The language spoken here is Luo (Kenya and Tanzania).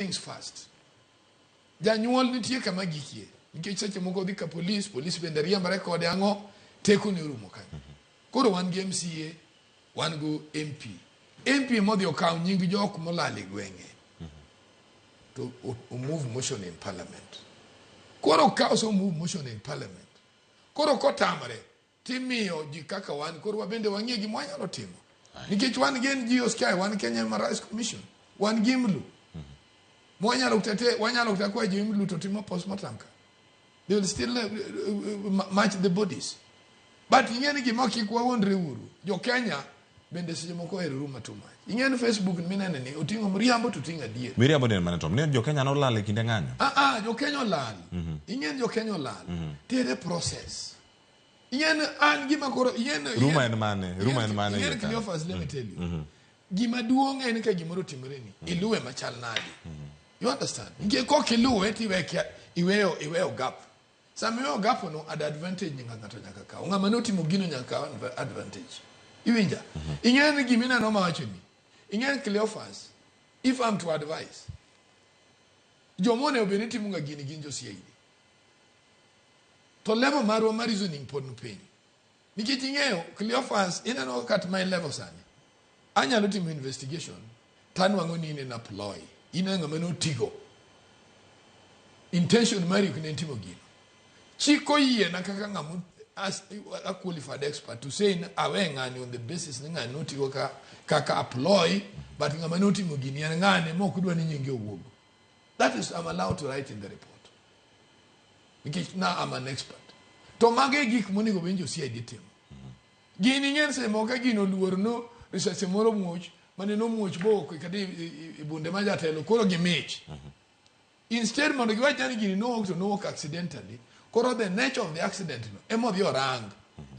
things first. Janyuol nitie kama gikie. Nikech seche moko dhi ka police bende riemba rekode ang'o teko ne rumo kanyo. Koro wan gi MCA, wan go MP. MP modhi okaw nying jok molal e gwenge. To move motion in parliament. Koro ka so move motion in parliament. Koro kotamre timiyo ji kaka wan koro wabende wang'e gi mwanyalo timo. Nikech wan gen GSK, wan Kenya Human Rights Commission, wan gimlu. Wanyalo kutete kwa gimlu to timo postmortem ka. They will still match the bodies. But ingeni gima kikwa wondre uru. Jo Kenya bende seche moko ero ruma too much. Ingeni Facebook minene ni utingo mriambo tutinga adiera. Miriambo ni manetom. Ni jo Kenya no lal kinde ng'anyo. Jo Kenya lal. Ingeni jo Kenya lal. Tere process. Ingeni an gima koro Ruma en mane. Ingeni Cleophas, let me tell you. Gima duong' en ka gimoro timore ni. Iluwe machal nadi. You understand? Ingeni koki iluwe iweyo gap. Samio gap no ad advantage ng'ato nyaka ka. Ng'ama notimo gino nyaka advantage. Iwinja. Ingeni gimina no mawacho ni. Ingeni Cleophas, if I'm to advise, jomone obeniti munga gini ginjo siyeidi. To level marwa ma reasoning pod piny. Nikech ing'eyo Cleophas ineno kat my level sani. Anyalo timo investigation. Tanwango ni in apply. Ina ng'ama notigo. Intention mari kunentimo gino. Chiko yie na kaka ng'amu as a qualified expert to say awe ng'ani on the basis ni ng'ani notigo kaka apply but ng'ama notimo gini en ng'ani mokudwa ni nyinge owuogo. That is I'm allowed to write in the report. Because now I'm an expert. To mage gik monigo benjo CID timo. Gini ng'en se moka gino luor no research moro muoch mane no muoch bo kadi ibunde ma jatelo koro gimich. Instead mondo giwacha ni gini no work accidentally. Koro the nature of the accident no emo dhi orang